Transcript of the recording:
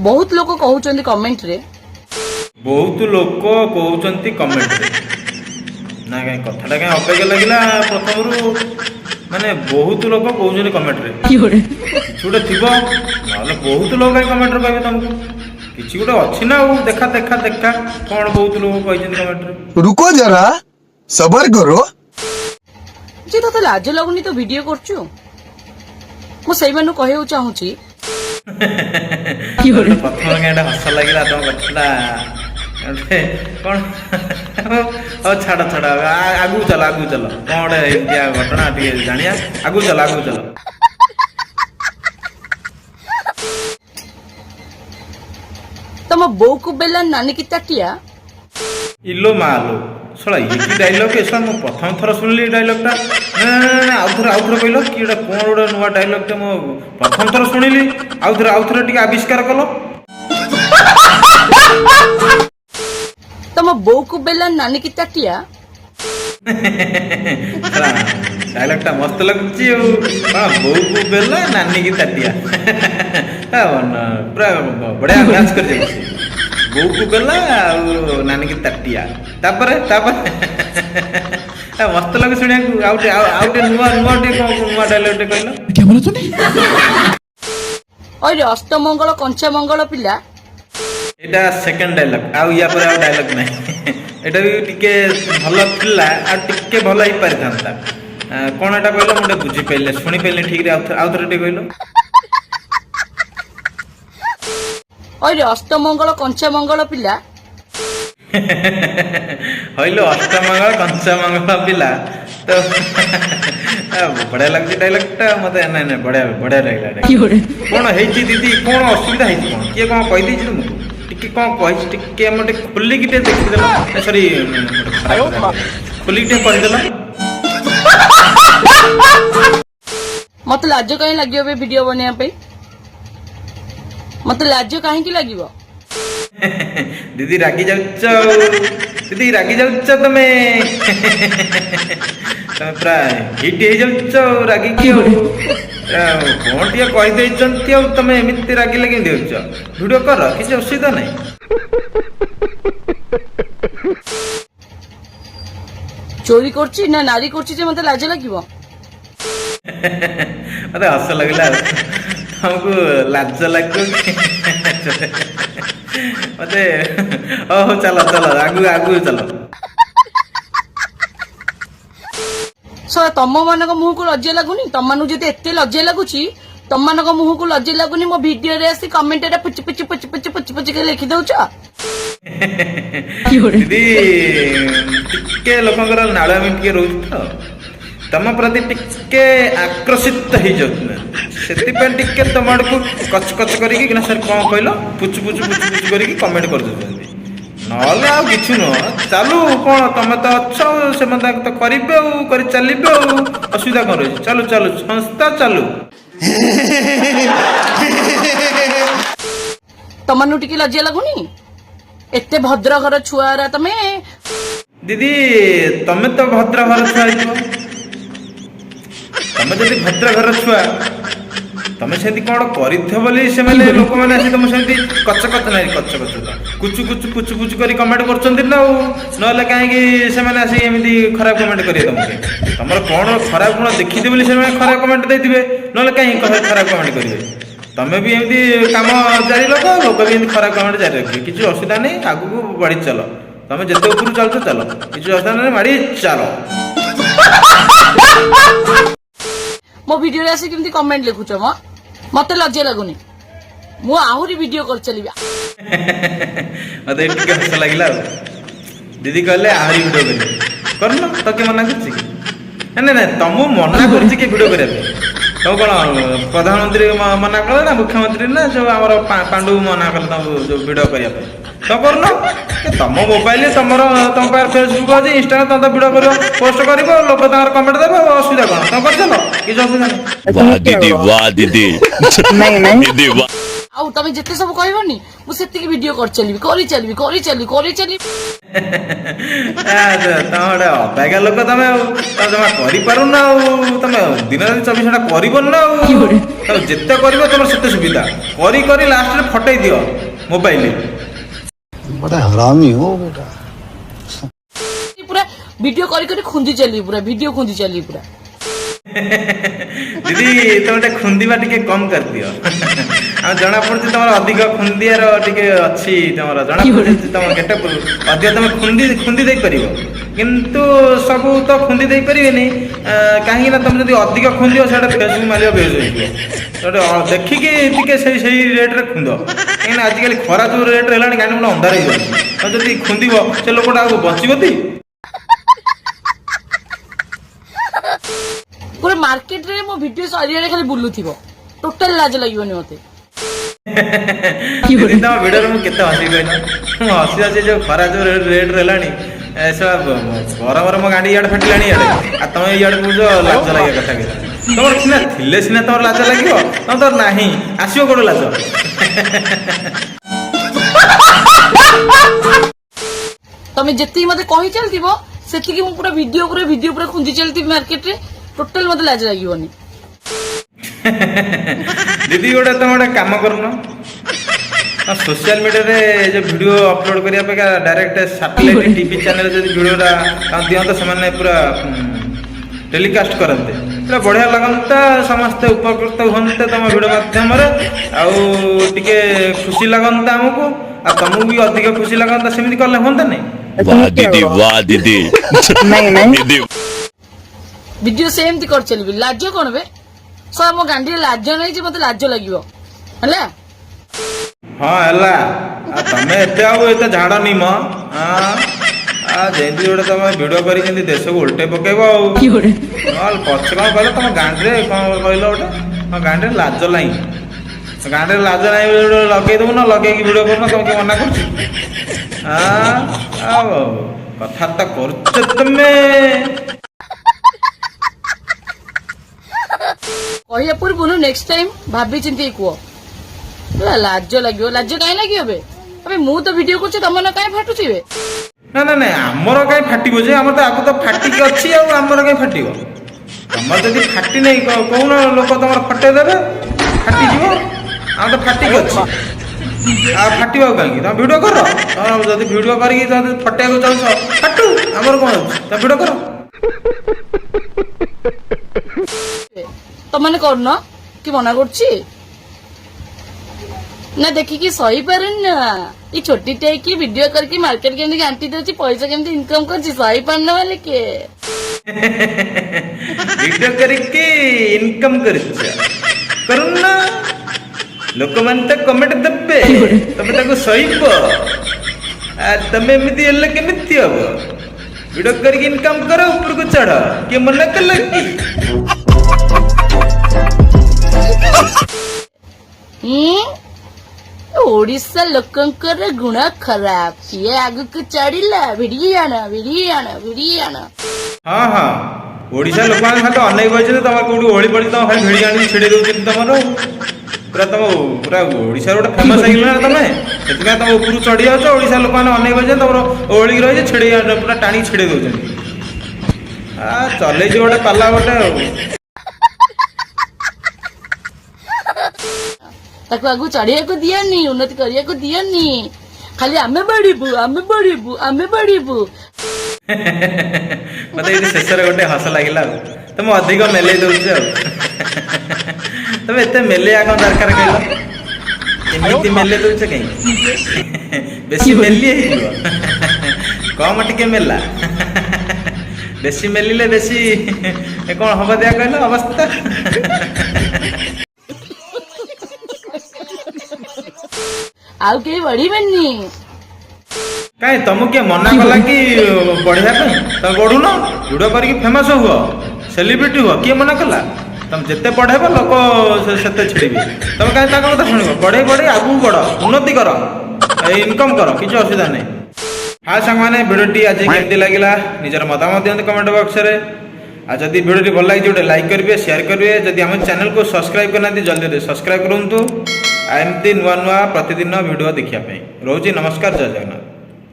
बहुत लोग कहउचंदी कमेंट रे बहुत लोक कहउचंती कमेंट रे ना काई कथाटा काई अपेक्षा लागिला प्रथमरु माने बहुत लोक कहउचंती कमेंट रे किछि गोटे थिबो नले बहुत लोक काई कमेंट रे कहबे तुमको किछि गोटे अछि ना देखा देखा देखा कोन बहुत लोक कहउचंती कमेंट रे रुको जरा सबर करो जे तो लाज लगुनी तो वीडियो करछु मो सही मानु कहउ चाहूची प्रथम गाँटा हस लगे तुम कथा कौन छाड़ छाड़ आगू चल कौन गोटे घटना जानिया आगू चल तम बो को बेला नानी की ताटिया इलो मालो शला ये डायलॉग ए मु प्रथम थर सुनली डायलॉग टा आउ थरे कहलो कि एटा कोन गोटे नुवा डायलॉग टा मु प्रथम थर सुनिली आउ थरे टिके आविष्कार कलो तम बो को बेला नानी की ताटिया डायलॉग टा मस्त लगुची बो को बेला नानी की ताटिया पूरा बढ़िया मैच कर दे बो को बेला और नानी की ताटिया तापरे मस्त लगे सुनिया आउटे नुआ डायलॉग टे कहलो क्या बोला तूने और अष्टमंगल कंचमंगल पिला एटा सेकंड डायलॉग आउ या पर डायलॉग नहीं एटा भी टिके भलो थिला आ टिके भलो ही पारि थांता कोन एटा कहलो मुडे बुझी पइले सुनी पइले ठीक रे आउ थरे टे कहलो और अष्टमंगल कंचमंगल पिला हइलो अष्टमंगल कंचमंगल पिला तो बढ़िया लगछि डायलॉग टा मते नहीं बढ़िया लागला कोन हेछि दीदी कोन असुविधा हेछि कोन के कोन कहि दै छि तुमको टिके कोन कहि टिके हमटे खुली किटे देखि देला सॉरी खुली किटे कहि देला मत लाज कहीं लगियो बे वीडियो बनिया पे मत लाज कहीं की लागिवो दीदी रागी जाउछ तमे प्राय हिट हे जाउछ रागी कियो कोन टिया कहि दैछंती आ तमे एमिति रागी लगे देउछ वीडियो कर किछ असुविधा नै चोरी करछि ना नारी करछि जे मते लाज लागिवो अरे हस लगला हमको लाज लागो मते ओ चलो आगू चलो सो तम मानक मुह को लज्जा लागुनी तम मानु जते एते लज्जा लागुची तम मानक मुह को लज्जा लागुनी मो वीडियो रे आसी कमेंट रे पुच के लिखि दउछ दीदी टिके लोकंकर नाळ में टिके रहउछ तो तम प्रति टिके आकर्षित हो जाउछ सेति पे टिके तमड़ को कच करिकी कि ना सर कोन कहलो पुच करिकी कमेंट कर दउछंती नले आ किछु न चालू कोन तमे तो अच्छो से मता तो करिबे ओ करि चलिबे ओ असुविधा कर चलू संस्था चालू तमनु टिके लज्जा लागुनी एते भद्र घर छुआरा तमे दीदी तमे तो भद्र घर छुआ तमे जदि भद्र घर छुआ तमे सेति कोन करिथ बोली से माने लोक माने आसी तमे सेति कच कुचु पुच करी कमेंट करचंती ना नले काहे कि से माने आसी एमिति खराब कमेंट करिए तमके तमर कोन खराब गुण देखि दे बोली से माने खराब कमेंट देथिबे नले काहे खराब कमेंट करिए तमे भी एमिति काम जारी लोक भी एमिति खराब कमेंट जारी रखिए किछु असुविधा नै आगु को बढ़ी चलो तमे जते ऊपर चलो किछु असुविधा नै मारी चलो मो वीडियो रे आसी किमती कमेंट लिखुछ म मते लज्जा लागुनी मु आहुरी वीडियो कर चलिबा मते टिके हस लागिला दीदी कहले आहुरी वीडियो करनो तो के मना करछि नै तुम मना करछि के वीडियो करे तो कोन प्रधानमंत्री मना कले ना मुख्यमंत्री ना जो हमर पांडु मना कले तो जो वीडियो करिया तो करनो के तम मोबाइल तमरो तम पर फेसबुक अछि इंस्टा तो वीडियो करियो पोस्ट करिवो लोक तार कमेंट देबो असुविधा कोन तो कर चलो कि असुविधा वाह दीदी आ ଆଉ ତମେ ଯେତେ ସବୁ କହିବନି ମୁଁ ସେତିକି ଭିଡିଓ କରିଚାଲିବି କରିଚାଲିବି କରିଚାଲିବି କରିଚାଲିବି। ତମେ ଗୋଟେ ଅବାଗିଆ ଲୋକ ତମେ ଆଉ ତମେ ଜମା କରିପାରୁନ ଆଉ ତମେ ଦିନ ରାତି 24 ଘଣ୍ଟା କରିବନି ନା ଆଉ ତମେ ଯେତେ କରିବ ତମର ସେତେ ସୁବିଧା କରି କରି ଲାଷ୍ଟରେ ଫଟେଇ ଦିଅ ମୋବାଇଲ। बड़ा हरामी हो बेटा। ପୁରା ଭିଡିଓ କରି କରି ଖୁନ୍ଦି ଚାଲିବି ପୁରା ଭିଡିଓ ଖୁନ୍ଦି ଚାଲିବି ପୁରା। ଦିଦି ତମେ ଟିକେ ଖୁନ୍ଦିବା ଟିକେ କମ କରିଦିଅ। ଆଉ ଜଣା ପଡୁଛି ତମର ଅଧିକ ଖୁନ୍ଦିଆର ଟିକେ ଅଛି ତମର ଜଣା ପଡୁଛି ତମ ଗେଟଅପ ଅଧିକ ତମେ ଖୁନ୍ଦି ଦେଇପାରିବ କିନ୍ତୁ ସବୁ ତ ଖୁନ୍ଦି ଦେଇପାରିବେନି କାହିଁକି ନା ତମେ ଯଦି ଅଧିକ ଖୁନ୍ଦିବ ସେଇଟା ଫେସବୁକ୍ ମାରିବ ବେଶ ହେଇଯିବ ଦେଖିକି ଟିକେ ସେଇ ରେଟ୍ରେ ଖୁନ୍ଦ କାହିଁକି ନା ଆଜିକାଲି ଖରା ଯୋଉ ରେଟ୍ରେ ହେଲାଣି ଗାଡ଼ି ଗୁଣ ଅନ୍ଧାର ହେଇଯାଉଛି ଆଉ ଯଦି ଖୁନ୍ଦିବ ସେ ଲୋକଟା ଆଉ ବଞ୍ଚିବ ତି? ପୁରା ମାର୍କେଟ ରେ ମୋ ଭିଡିଓ ଚାରିଆଡେ ଖାଲି ବୁଲୁଥିବ ଟୋଟାଲ ଲାଜ ଲାଗିବନି ମତେ। ଦିଦି ତମ ଭିଡିଓରେ ମୁଁ କେତେ ହସି କହିଲ ମୁଁ ହସି ହସି ଯୋଉ ଖରା ଯୋଉ ରେଟ୍ରେ ହେଲାଣି ଗରମରେ ମୋ ଗାଣ୍ଡି ଇଆଡେ ଫାଟିଲାଣି ଇଆଡେ ଆଉ ତମେ ଇଆଡେ କହୁଛ ଲାଜ ଲାଗିବା କଥା କି ତମର ସିନା ଥିଲେ ସିନା ତମର ଲାଜ ଲାଗିବ ତମର ନାହିଁ ଆସିବ କୋଉଠୁ ଲାଜ। ତମେ ଯେତିକି ମତେ କହି ଚାଲିଥିବ ସେତିକି ମୁଁ ପୁରା ଭିଡିଓ ପୁରା ଖୁନ୍ଦି ଚାଲିଥିବି ମାର୍କେଟ ରେ ଟୋଟାଲ ମତେ ଲାଜ ଲାଗିବନି। ଦିଦି ଗୋଟେ ତମେ ଗୋଟେ କାମ କରୁନ सोशल मीडिया रे जो वीडियो अपलोड करिया अपेक्षा डायरेक्ट सैटेलाइट टीवी चैनल जो वीडियोटा दियंत से पूरा टेलीकास्ट करते पूरा बढ़िया लगता समस्ते उपकृत होते तुम वीडियो माध्यम टे खुशी लगता आमको आ तुमको भी अधिक खुशी लगता सेमती कले होंता नहीं? वाह दीदी दीदी वीडियो सेमती कर चलबी लाज कोन बे सो मो गांडी लाज नै जे मते लाज लागिवो हला। हाँ है तमें एते एते झाड़ नी म जमी गोटे तुम भिड कर देश को उल्टे पकेब पचे कौन कह तुम गाँडे कौन कहल गोटे गाँडे लाज लाई गाँडे लाज लाई लगे देव ना लगे भिड कर तुम किए मना कर कथा कर कहिया पूर्व नेक्स्ट टाइम भाभी चिंती कुह लाज लगे लाज कहीं लगे अबे मु तो वीडियो कर तुम ना कहीं फाटुची ना ना ना आमर कहीं फाटो जे आम तो आगे तो फाटिक अच्छी आमर कहीं फाटो तुम जब फाटी नहीं कौन लोक तुम फटेदेवे फाटिज आम तो फाटिक अच्छी फाट कहीं तुम भिड कर जब भिड कर फटे चाहछ फाटू आमर कौन तुम भिड कर तुम करन कि मना कर ना देखिकी सही पारन ना ये छोटी टे की वीडियो करके मार्केट केमती घांटी दउची पैसा केमती इनकम करची सही पारन वाले के वीडियो करके इनकम करुन ना लोक मान तो कमेंट देबे तमे ताको सहीब तमे एमती हेले केमिति हबो वीडियो करके इनकम करो ऊपर को चढ़ के मना कर लगी ओडिशा लोकंकर गुण खराब किए आगु को चढ़िला भिड़ी आना हाँ हाँ ओडिशा लोक मैंने खाली अनेक बजे तुम कौटी ओली पड़ी तुम खाली भिड़ी आनी छिड़े दौर तुम पूरा तुम पूरा ओडिशा गोटे फेमस हो तुम से तुम ऊपर चढ़ी जाऊँ ओडिशा लोक मैंने अनेक बजे तुम ओलिक रही छिड़े पूरा टाणी छिड़े दौर चल गोटे पाला गोटे ताको आगु चढ़िया को दियानी उन्नति करिया को दियानी खाली आमे बढ़ीबू मत ये शेष गोटे हस लगे तुम अधिक मेले दौच तुम एत मेले कौन दरकार कहल एमती मेले दौच कहीं बेसी मेली कम टिके मेला बेसी मेलिले बेसी कौन हम दिया कहल अवस्था आउ के बढ़ीबेनी कहीं तुमको किए मना कला कि बढ़िया तुम बढ़ुन भिड कर फेमस हुआ सेलिब्रिटी हुआ किए मना कला तुम जिते बढ़ेब लोक से छिड़े तुम कहीं कथा शुण बढ़े बढ़े आगू बढ़ उन्नति कर इनकम कर किसी असुविधा नहीं। हाँ सांग मैंने भिडियोटी आज केमती लगे निजर मतामत दिखाते कमेंट बॉक्स में जदि भिडियोटी भल लगे गोटे लाइक करेंगे शेयर करेंगे जदि आम चैनल को सब्सक्राइब करना जल्दी सब्सक्राइब करूँ ଏମିତି ନୂଆ ନୂଆ ପ୍ରତିଦିନ ଭିଡ଼ିଓ ଦେଖିବା ପାଇଁ ରହୁଛି। ନମସ୍କାର, ଜୟ ଜଗନ୍ନାଥ।